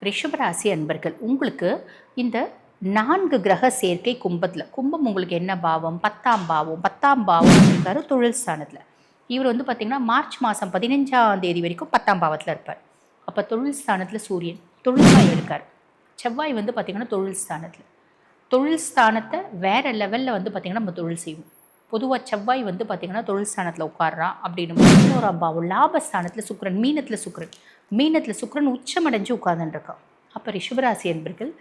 ரிஷபராசி அன்பர்கள் உங்களுக்கு இந்த 4 கிரக சேர்க்கை கும்பத்தில் கும்பம் உங்களுக்கு என்ன பாவம்? 10ஆம் பாவம். 10ஆம் பாவம் இருக்காரு தொழில் ஸ்தானத்தில். இவர் வந்து பார்த்திங்கன்னா மார்ச் மாதம் 15ஆம் தேதி வரைக்கும் 10ஆம் பாவத்தில் இருப்பார். அப்போ தொழில் ஸ்தானத்தில் சூரியன் தொழில்சாய் இருக்கார். செவ்வாய் வந்து பார்த்திங்கன்னா தொழில் ஸ்தானத்தில். தொழில் ஸ்தானத்தை வேறு லெவலில் வந்து பார்த்திங்கன்னா நம்ம தொழில் செய்வோம். பொதுவாக செவ்வாய் வந்து பார்த்திங்கன்னா தொழில் ஸ்தானத்தில் உட்கார்றான் அப்படின்னு 11ஆம் பாவம் லாபஸ்தானத்தில் சுக்கிரன், மீனத்தில் சுக்கிரன் உச்சமடைஞ்சு உட்கார்ந்துருக்கான். அப்போ ரிஷபராசி என்பர்கள்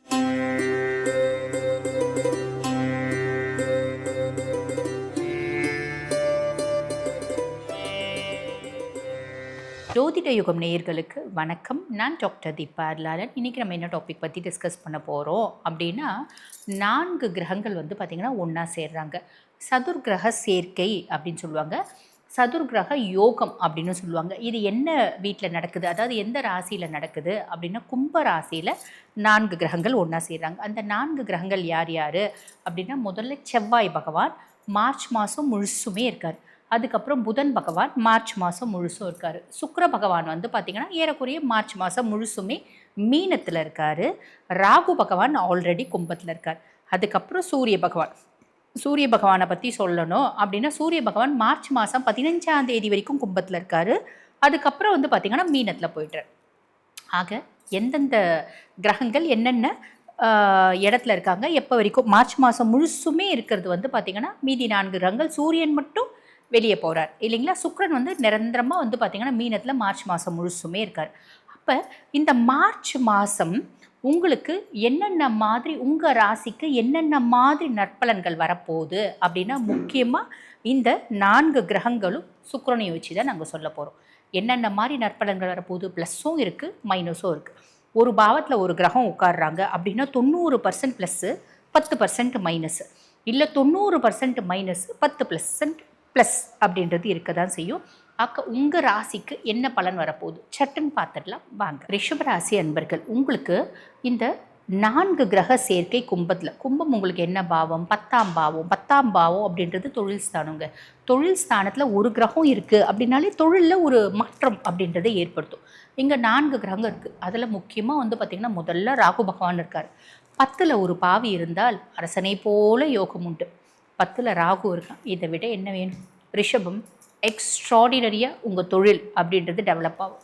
ஜோதிட யுகம் நேயர்களுக்கு வணக்கம். நான் டாக்டர் தீபா அருளாளன். இன்றைக்கி நம்ம என்ன டாபிக் பற்றி டிஸ்கஸ் பண்ண போகிறோம் அப்படின்னா, 4 கிரகங்கள் வந்து பார்த்திங்கன்னா ஒன்றா சேர்றாங்க. சதுர்கிரக சேர்க்கை அப்படின்னு சொல்லுவாங்க, சதுர்கிரக யோகம் அப்படின்னு சொல்லுவாங்க. இது என்ன வீட்டில் நடக்குது, அதாவது எந்த ராசியில் நடக்குது அப்படின்னா, கும்ப ராசியில் 4 கிரகங்கள் ஒன்றா சேர்றாங்க. அந்த 4 கிரகங்கள் யார் யார் அப்படின்னா, முதல்ல செவ்வாய் பகவான் மார்ச் மாதம் முழுசுமே இருக்கார். அதுக்கப்புறம் புதன் பகவான் மார்ச் மாதம் முழுசும் இருக்கார். சுக்கிர பகவான் வந்து பார்த்திங்கன்னா ஏறக்குறைய மார்ச் மாதம் முழுசுமே மீனத்தில் இருக்கார். ராகு பகவான் ஆல்ரெடி கும்பத்தில் இருக்கார். அதுக்கப்புறம் சூரிய பகவானை பற்றி சொல்லணும் அப்படின்னா, சூரிய பகவான் மார்ச் மாதம் 15ஆம் தேதி வரைக்கும் கும்பத்தில் இருக்கார். அதுக்கப்புறம் வந்து பார்த்திங்கன்னா மீனத்தில் போய்ட்டுறார். ஆக எந்தெந்த கிரகங்கள் என்னென்ன இடத்துல இருக்காங்க, எப்போ வரைக்கும் மார்ச் மாதம் முழுசுமே இருக்கிறது வந்து பார்த்திங்கன்னா மீதி 4 கிரகங்கள். சூரியன் மட்டும் வெளியே போகிறார் இல்லைங்களா. சுக்கிரன் வந்து நிரந்தரமாக வந்து பார்த்திங்கன்னா மீனத்தில் மார்ச் மாதம் முழுசுமே இருக்கார். அப்போ இந்த மார்ச் மாதம் உங்களுக்கு என்னென்ன மாதிரி, உங்கள் ராசிக்கு என்னென்ன மாதிரி நற்பலன்கள் வரப்போகுது அப்படின்னா, முக்கியமாக இந்த 4 கிரகங்களும் சுக்கிரனையும் வச்சு தான் நாங்கள் சொல்ல போகிறோம். என்னென்ன மாதிரி நற்பலன்கள் வரப்போகுது, ப்ளஸ்ஸும் இருக்குது மைனஸும் இருக்குது. ஒரு பாவத்தில் ஒரு கிரகம் உட்காடுறாங்க அப்படின்னா 90% ப்ளஸ்ஸு 10% மைனஸு, இல்லை 90% மைனஸு 10% ப்ளஸ் அப்படின்றது இருக்க தான் செய்யும். உங்கள் ராசிக்கு என்ன பலன் வரப்போகுது சட்டுன்னு பார்த்துடலாம் வாங்க. ரிஷபராசி அன்பர்கள் உங்களுக்கு இந்த 4 கிரக சேர்க்கை கும்பத்தில், கும்பம் உங்களுக்கு என்ன பாவம்? 10ஆம் பாவம். 10ஆம் பாவம் அப்படின்றது தொழில் ஸ்தானங்க. தொழில் ஸ்தானத்தில் ஒரு கிரகம் இருக்குது அப்படின்னாலே தொழிலில் ஒரு மாற்றம் அப்படின்றத ஏற்படுத்தும். இங்கே 4 கிரகம் இருக்குது. அதில் முக்கியமாக வந்து பார்த்திங்கன்னா முதல்ல ராகு பகவான் இருக்கார். 10ல் ஒரு பாவி இருந்தால் அரசனை போல யோகம் உண்டு. 10ல் ராகு இருக்கான். இதை விட என்ன வேணும்? ரிஷபம் எக்ஸ்ட்ராடினரியாக உங்கள் தொழில் அப்படின்றது டெவலப் ஆகும்.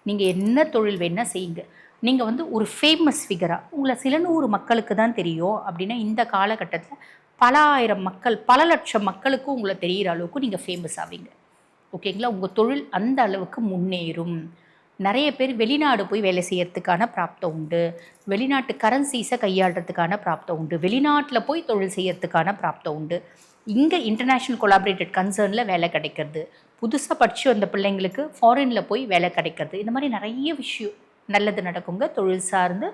நீங்கள் என்ன தொழில் வேணால் செய்யுங்க. நீங்கள் வந்து ஒரு ஃபேமஸ் ஃபிகராக, உங்களை சில 100 மக்களுக்கு தான் தெரியும் அப்படின்னா, இந்த காலகட்டத்தில் பல ஆயிரம் மக்கள், பல லட்சம் மக்களுக்கும் உங்களை தெரிகிற அளவுக்கு நீங்கள் ஃபேமஸ் ஆவீங்க. ஓகேங்களா. உங்கள் தொழில் அந்த அளவுக்கு முன்னேறும். நிறைய பேர் வெளிநாடு போய் வேலை செய்கிறதுக்கான பிராப்தம் உண்டு. வெளிநாட்டு கரன்சிஸை கையாளுறதுக்கான பிராப்தம் உண்டு. வெளிநாட்டில் போய் தொழில் செய்கிறதுக்கான பிராப்தம் உண்டு. இங்கே இன்டர்நேஷ்னல் கொலாபரேட்டட் கன்சர்னில் வேலை கிடைக்கிறது. புதுசாக படித்து வந்த பிள்ளைங்களுக்கு ஃபாரினில் போய் வேலை கிடைக்கிறது. இந்த மாதிரி நிறைய விஷயம் நல்லது நடக்குங்க. தொழில் சார்ந்து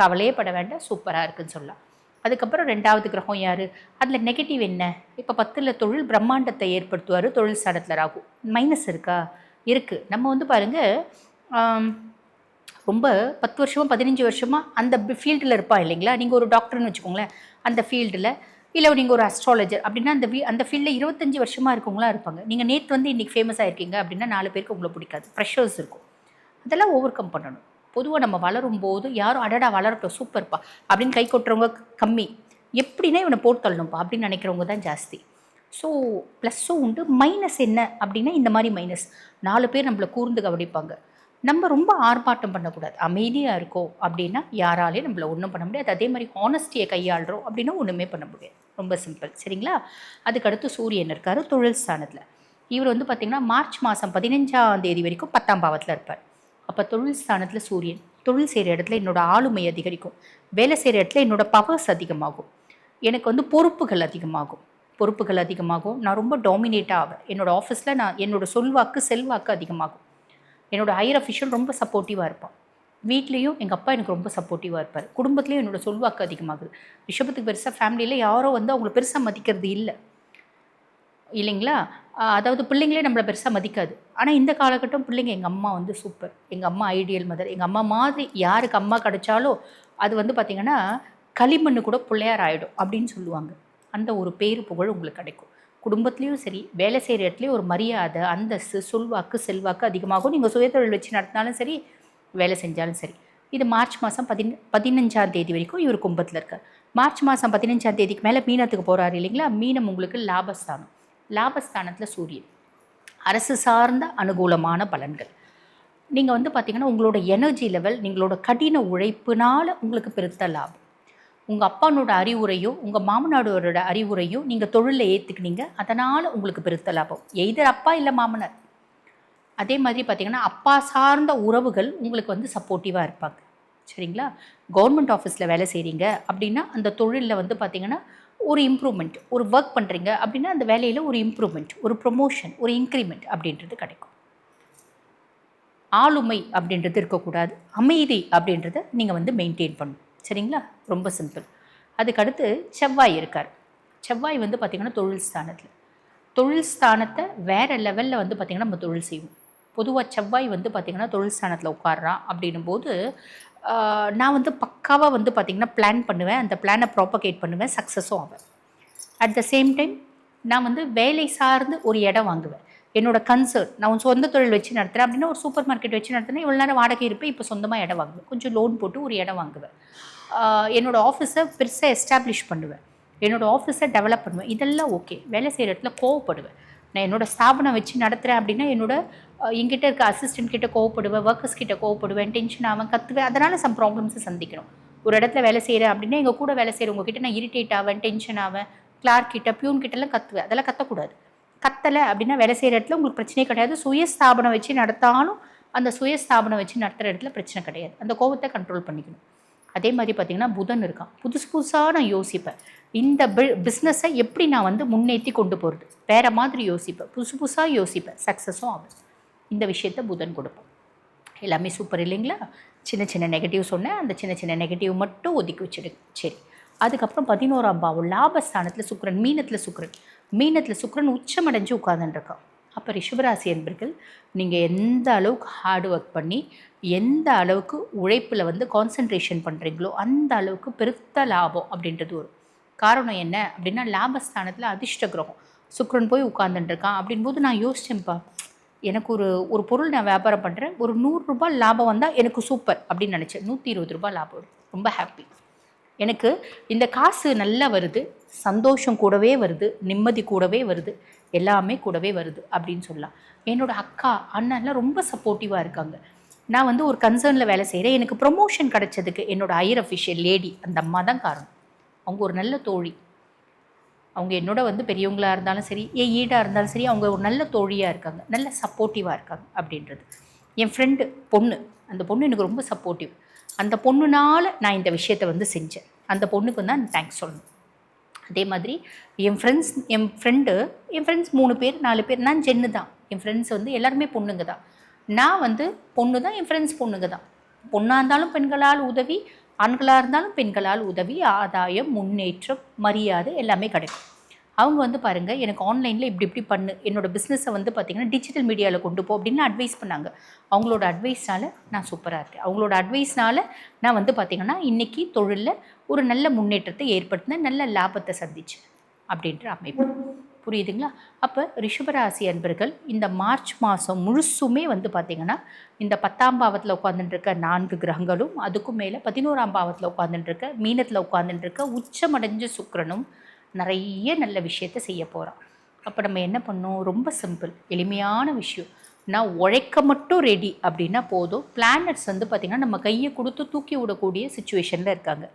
கவலையே பட வேண்டாம், சூப்பராக இருக்குதுன்னு சொல்லலாம். அதுக்கப்புறம் 2வது கிரகம் யார்? அதில் நெகட்டிவ் என்ன? இப்போ 10ல் தொழில் பிரம்மாண்டத்தை ஏற்படுத்துவார். தொழில் ஸ்தானத்தில் ராகு. மைனஸ் இருக்கா? இருக்குது. நம்ம வந்து பாருங்கள், ரொம்ப 10 வருஷமாக 15 வருஷமாக அந்த ஃபீல்டில் இருப்பா இல்லைங்களா. நீங்கள் ஒரு டாக்டர்னு வச்சுக்கோங்களேன், அந்த ஃபீல்டில், இல்லை நீங்கள் ஒரு அஸ்ட்ராலஜர் அப்படின்னா அந்த ஃபீல்டில் 25 வருஷமாக இருக்கவங்களாம் இருப்பாங்க. நீங்கள் நேற்று வந்து இன்றைக்கி ஃபேமஸாக இருக்கீங்க அப்படின்னா 4 பேருக்கு உங்களை பிடிக்காது, ப்ரெஷர்ஸ் இருக்கும். அதெல்லாம் ஓவர் கம் பண்ணணும். பொதுவாக நம்ம வளரும் போது யாரும் அடடா வளரட்டும் சூப்பர்ப்பா அப்படின்னு கை கொட்டுறவங்க கம்மி. எப்படின்னா இவனை போட்டு தள்ளணும்ப்பா அப்படின்னு நினைக்கிறவங்க தான் ஜாஸ்தி. ஸோ ப்ளஸ்ஸும் உண்டு. மைனஸ் என்ன அப்படின்னா, இந்த மாதிரி மைனஸ் 4 பேர் நம்மளை கூர்ந்து கவனிப்பாங்க. நம்ம ரொம்ப ஆர்ப்பாட்டம் பண்ணக்கூடாது. அமைதியாக இருக்கோம் அப்படின்னா யாராலையும் நம்மளை ஒன்றும் பண்ண முடியாது. அதே மாதிரி ஹானஸ்டியை கையாளுறோம் அப்படின்னா ஒன்றுமே பண்ண முடியாது. ரொம்ப சிம்பிள், சரிங்களா. அதுக்கடுத்து சூரியன் இருக்கார் தொழில் ஸ்தானத்தில். இவர் வந்து பார்த்திங்கன்னா மார்ச் மாதம் 15ஆம் தேதி வரைக்கும் 10ஆம் பாவத்தில் இருப்பார். அப்போ தொழில் ஸ்தானத்தில் சூரியன். தொழில் செய்கிற இடத்துல என்னோடய ஆளுமை அதிகரிக்கும். வேலை செய்கிற இடத்துல என்னோடய பவர்ஸ் அதிகமாகும். எனக்கு வந்து பொறுப்புகள் அதிகமாகும். நான் ரொம்ப டாமினேட்டாக ஆவேன். என்னோடய ஆஃபீஸில் என்னோடய செல்வாக்கு அதிகமாகும். என்னோடய ஹையர் அஃபிஷியல் ரொம்ப சப்போர்ட்டிவாக இருப்பான். வீட்லேயும் எங்கள் அப்பா எனக்கு ரொம்ப சப்போர்ட்டிவாக இருப்பார். குடும்பத்துலேயும் என்னோடய சொல்வாக்கு அதிகமாகுது. ரிஷபத்துக்கு பெருசாக ஃபேமிலியில் யாரோ வந்து அவங்கள பெருசாக மதிக்கிறது இல்லைங்களா. அதாவது பிள்ளைங்களே நம்மளை பெருசாக மதிக்காது. ஆனால் இந்த காலகட்டம் பிள்ளைங்க, எங்கள் அம்மா வந்து சூப்பர், எங்கள் அம்மா ஐடியல் மதர், எங்கள் அம்மா மாதிரி யாருக்கு அம்மா கிடைச்சாலோ அது வந்து பார்த்திங்கன்னா களிமண்ணு கூட பிள்ளையார் ஆகிடும் அப்படின்னு சொல்லுவாங்க. அந்த ஒரு பேரு புகழ் உங்களுக்கு கிடைக்கும். குடும்பத்துலேயும் சரி, வேலை செய்கிற இடத்துலையும் ஒரு மரியாதை, அந்தஸ்து, செல்வாக்கு அதிகமாகும். நீங்கள் சுயதொழில் வச்சு நடத்தினாலும் சரி, வேலை செஞ்சாலும் சரி. இது மார்ச் மாதம் 15ஆம் தேதி வரைக்கும் இவர் கும்பத்தில் இருக்கார். மார்ச் மாதம் 15ஆம் தேதிக்கு மேலே மீனத்துக்கு போகிறாரு இல்லைங்களா. மீனம் உங்களுக்கு லாபஸ்தானம். லாபஸ்தானத்தில் சூரியன். அரசு சார்ந்த அனுகூலமான பலன்கள். நீங்கள் வந்து பார்த்திங்கன்னா உங்களோட எனர்ஜி லெவல், நீங்களோட கடின உழைப்புனால் உங்களுக்கு பெருத்த லாபம். உங்கள் அப்பானோட அறிவுரையோ உங்கள் மாமனாரோட அறிவுரையோ நீங்கள் தொழிலில் ஏற்றுக்கினீங்க, அதனால் உங்களுக்கு பெருத்த லாபம். எய்தர் அப்பா இல்லை மாமனார். அதே மாதிரி பார்த்திங்கன்னா அப்பா சார்ந்த உறவுகள் உங்களுக்கு வந்து சப்போர்ட்டிவாக இருப்பாங்க. சரிங்களா. கவர்மெண்ட் ஆஃபீஸில் வேலை செய்கிறீங்க அப்படின்னா அந்த தொழிலில் வந்து பார்த்திங்கன்னா ஒரு இம்ப்ரூவ்மெண்ட், ஒரு ஒர்க் பண்ணுறீங்க அப்படின்னா அந்த வேலையில் ஒரு இம்ப்ரூவ்மெண்ட், ஒரு ப்ரொமோஷன், ஒரு இன்க்ரிமெண்ட் அப்படின்றது கிடைக்கும். ஆளுமை அப்படின்றது இருக்கக்கூடாது. அமைதி அப்படின்றத நீங்கள் வந்து மெயின்டைன் பண்ணணும். சரிங்களா. ரொம்ப சிம்பிள். அதுக்கடுத்து செவ்வாய் இருக்கார். செவ்வாய் வந்து பார்த்திங்கன்னா தொழில் ஸ்தானத்தில். தொழில் ஸ்தானத்தை வேறு லெவலில் வந்து பார்த்திங்கன்னா நம்ம தொழில் செய்வோம். பொதுவாக செவ்வாய் வந்து பார்த்திங்கன்னா தொழில் ஸ்தானத்தில் உட்கார்றான் அப்படின்னும் போது நான் வந்து பக்காவாக வந்து பார்த்திங்கன்னா பிளான் பண்ணுவேன். அந்த பிளானை ப்ராப்பகேட் பண்ணுவேன், சக்ஸஸும் ஆவேன். அட் த சேம் டைம் நான் வந்து வேலை சார்ந்து ஒரு இடம் வாங்குவேன். என்னோட கன்சர்ன், நான் ஒரு சொந்த தொழில் வச்சு நடத்துகிறேன் அப்படின்னா ஒரு சூப்பர் மார்க்கெட் வச்சு நடத்துனேன். இவ்வளோ நேரம் வாடகை இருப்பேன், இப்போ சொந்தமாக இடம் வாங்குவேன். கொஞ்சம் லோன் போட்டு ஒரு இடம் வாங்குவேன். என்னோடய ஆஃபீஸை பெருசாக எஸ்டாப்ளிஷ் பண்ணுவேன். என்னோடய ஆஃபீஸை டெவலப் பண்ணுவேன். இதெல்லாம் ஓகே. வேலை செய்கிற இடத்துல கோவப்படுவேன். நான் என்னோடய ஸ்தாபனம் வச்சு நடத்துகிறேன் அப்படின்னா என்கிட்ட இருக்க அசிஸ்டன்ட் கிட்ட கோவப்படுவேன், ஒர்க்கர்ஸ் கிட்ட கோவப்படுவேன், டென்ஷன் ஆவேன், கத்துவேன். அதனால் சம் ப்ராப்ளம்ஸை சந்திக்கணும். ஒரு இடத்துல வேலை செய்கிறேன் அப்படின்னா எங்கள் கூட வேலை செய்கிறவங்க கிட்ட நான் இரிட்டேட் ஆவேன், டென்ஷன் ஆவேன், கிளார்க் கிட்ட, பியூன் கிட்டலாம் கத்துவேன். அதெல்லாம் கத்தக்கூடாது. கத்தலை அப்படின்னா வேலை செய்கிற இடத்துல உங்களுக்கு பிரச்சனையே கிடையாது. சுயஸ்தாபனம் வச்சு நடத்தாலும் அந்த சுயஸ்தாபனம் வச்சு நடத்துகிற இடத்துல பிரச்சனை கிடையாது. அந்த கோபத்தை கண்ட்ரோல் பண்ணிக்கணும். அதே மாதிரி பார்த்திங்கன்னா புதன் இருக்கான். புதுசாக நான் யோசிப்பேன். இந்த பிஸ்னஸை எப்படி நான் வந்து முன்னேற்றி கொண்டு போகிறது, வேறு மாதிரி யோசிப்பேன், புதுசாக யோசிப்பேன், சக்ஸஸும் ஆகும். இந்த விஷயத்தை புதன் கொடுப்போம். எல்லாமே சூப்பர் இல்லைங்களா. சின்ன சின்ன நெகட்டிவ் சொன்னேன், அந்த சின்ன சின்ன நெகட்டிவ் மட்டும் ஒதுக்கி வச்சுடுங்க. சரி. அதுக்கப்புறம் 11ஆம் பாவம் லாபஸ்தானத்தில் சுக்கிரன். மீனத்தில் சுக்கிரன் உச்சமடைஞ்சு உட்கார்ந்துருக்கான். அப்போ ரிஷபராசி என்பர்கள் நீங்கள் எந்த அளவுக்கு ஹார்ட் ஒர்க் பண்ணி எந்த அளவுக்கு உழைப்பில் வந்து கான்சன்ட்ரேஷன் பண்ணுறீங்களோ அந்த அளவுக்கு பெருத்த லாபம் அப்படின்றது வரும். காரணம் என்ன அப்படின்னா லாபஸ்தானத்தில் அதிர்ஷ்ட கிரகம் சுக்கிரன் போய் உட்கார்ந்துட்டுருக்கான். அப்படின்போது நான் யோசிச்சேன்ப்பா, எனக்கு ஒரு பொருள் நான் வியாபாரம் பண்ணுறேன், ஒரு 100 ரூபாய் லாபம் வந்தால் எனக்கு சூப்பர் அப்படின்னு நினச்சேன். 120 ரூபாய் லாபம் வரும். ரொம்ப ஹாப்பி. எனக்கு இந்த காசு நல்லா வருது, சந்தோஷம் கூடவே வருது, நிம்மதி கூடவே வருது, எல்லாமே கூடவே வருது அப்படின்னு சொல்லலாம். என்னோடய அக்கா அண்ணன்லாம் ரொம்ப சப்போர்ட்டிவாக இருக்காங்க. நான் வந்து ஒரு கன்சர்னில் வேலை செய்கிறேன். எனக்கு ப்ரொமோஷன் கிடைச்சதுக்கு என்னோடய ஹையர் அஃபிஷியல் லேடி அந்த அம்மா தான் காரணம். அவங்க ஒரு நல்ல தோழி. அவங்க என்னோட வந்து பெரியவங்களாக இருந்தாலும் சரி, ஈடாக இருந்தாலும் சரி, அவங்க ஒரு நல்ல தோழியாக இருக்காங்க, நல்ல சப்போர்ட்டிவாக இருக்காங்க அப்படின்றது. என் ஃப்ரெண்டு பொண்ணு, அந்த பொண்ணு எனக்கு ரொம்ப சப்போர்ட்டிவ். அந்த பொண்ணுனால் நான் இந்த விஷயத்தை வந்து செஞ்சேன். அந்த பொண்ணுக்கு தான் நான் தேங்க்ஸ் சொல்லணும். அதே மாதிரி என் ஃப்ரெண்ட்ஸ் 3 பேர் 4 பேர். நான் ஜென்னு தான். என் ஃப்ரெண்ட்ஸ் வந்து எல்லாருமே பொண்ணுங்க தான். நான் வந்து பொண்ணு தான், என் ஃப்ரெண்ட்ஸ் பொண்ணுங்க தான். பொண்ணாக இருந்தாலும் பெண்களால் உதவி, ஆண்களாக இருந்தாலும் பெண்களால் உதவி, ஆதாயம், முன்னேற்றம், மரியாதை எல்லாமே கிடைக்கும். அவங்க வந்து பாருங்கள், எனக்கு ஆன்லைனில் இப்படி பண்ணு, என்னோடய பிஸ்னஸை வந்து பார்த்திங்கன்னா டிஜிட்டல் மீடியாவில் கொண்டு போ அப்படின்னு அட்வைஸ் பண்ணாங்க. அவங்களோட அட்வைஸ்னால் நான் சூப்பராக இருக்கேன். அவங்களோட அட்வைஸ்னால் நான் வந்து பார்த்திங்கன்னா இன்றைக்கி தொழிலில் ஒரு நல்ல முன்னேற்றத்தை ஏற்படுத்தினேன், நல்ல லாபத்தை சந்தித்தேன் அப்படின்ற அமைப்பு. புரியுதுங்களா. அப்போ ரிஷபராசி அன்பர்கள் இந்த மார்ச் மாதம் முழுசுமே வந்து பார்த்திங்கன்னா இந்த 10ஆம் பாவத்தில் உட்காந்துட்டுருக்க 4 கிரகங்களும், அதுக்கும் மேலே 11ஆம் பாவத்தில் உட்காந்துட்டுருக்க மீனத்தில் உட்காந்துட்டுருக்க உச்சமடைஞ்ச சுக்கிரனும் நிறைய நல்ல விஷயத்தை செய்ய போகிறான். அப்போ நம்ம என்ன பண்ணோம், ரொம்ப சிம்பிள், எளிமையான விஷயம். நான் உழைக்க மட்டும் ரெடி அப்படின்னா போதும். பிளானட்ஸ் வந்து பார்த்திங்கன்னா நம்ம கையை கொடுத்து தூக்கி விடக்கூடிய சுச்சுவேஷனில் இருக்காங்க.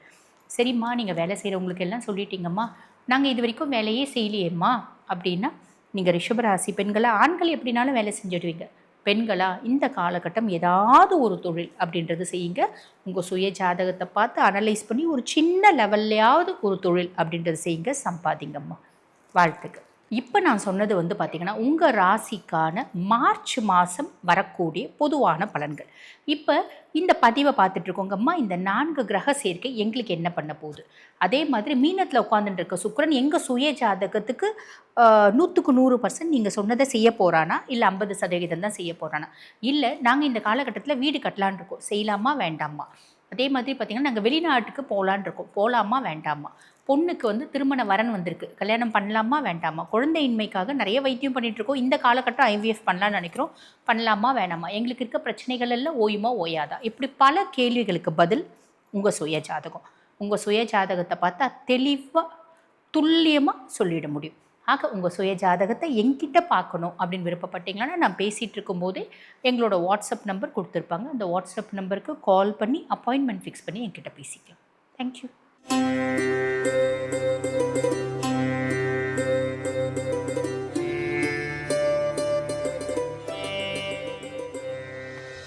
சரிம்மா, நீங்கள் வேலை செய்கிறவங்களுக்கு எல்லாம் சொல்லிட்டீங்கம்மா, நாங்கள் இது வரைக்கும் வேலையே செய்யலையேம்மா அப்படின்னா, நீங்கள் ரிஷபராசி பெண்களாக, ஆண்கள் எப்படினாலும் வேலை செஞ்சுடுவீங்க. பெண்களாக இந்த காலகட்டம் ஏதாவது ஒரு தொழில் அப்படின்றது செய்யுங்க. உங்கள் சுய ஜாதகத்தை பார்த்து அனலைஸ் பண்ணி ஒரு சின்ன லெவல்லையாவது ஒரு தொழில் அப்படின்றது செய்யுங்க, சம்பாதிங்கம்மா. வாழ்த்துக்கள். இப்போ நான் சொன்னது வந்து பார்த்திங்கன்னா உங்கள் ராசிக்கான மார்ச் மாதம் வரக்கூடிய பொதுவான பலன்கள். இப்போ இந்த பதிவை பார்த்துட்ருக்கோங்கம்மா, இந்த 4 கிரக சேர்க்கை எங்களுக்கு என்ன பண்ண போகுது, அதே மாதிரி மீனத்தில் உட்காந்துட்டு இருக்க சுக்கிரன் எங்கள் சுய ஜாதகத்துக்கு 100க்கு 100% நீங்கள் சொன்னதை செய்ய போகிறானா, இல்லை 50% தான் செய்ய போகிறானா, இல்லை நாங்கள் இந்த காலகட்டத்தில் வீடு கட்டலான் இருக்கோம், செய்யலாமா வேண்டாமா, அதே மாதிரி பார்த்திங்கன்னா நாங்கள் வெளிநாட்டுக்கு போகலான் இருக்கோம், போகலாமா வேண்டாமா, பொண்ணுக்கு வந்து திருமண வரன் வந்திருக்கு, கல்யாணம் பண்ணலாமா வேண்டாமா, குழந்தையின்மைக்காக நிறைய வைத்தியம் பண்ணிகிட்ருக்கோம், இந்த காலகட்டம் ஐவிஎஃப் பண்ணலான்னு நினைக்கிறோம், பண்ணலாமா வேணாமா, எங்களுக்கு இருக்க பிரச்சனைகள் எல்லாம் ஓயுமா ஓயாதா, இப்படி பல கேள்விகளுக்கு பதில் உங்கள் சுய ஜாதகம். உங்கள் சுய ஜாதகத்தை பார்த்தா தெளிவாக துல்லியமாக சொல்லிட முடியும். ஆக உங்கள் சுய ஜாதகத்தை என்கிட்ட பார்க்கணும் அப்படின்னு விருப்பப்பட்டீங்கன்னா நான் பேசிகிட்டு இருக்கும்போதே எங்களோட வாட்ஸ்அப் நம்பர் கொடுத்துருப்பாங்க, அந்த வாட்ஸ்அப் நம்பருக்கு கால் பண்ணி அப்பாயின்மெண்ட் ஃபிக்ஸ் பண்ணி என்கிட்ட பேசிக்கலாம். தேங்க்யூ.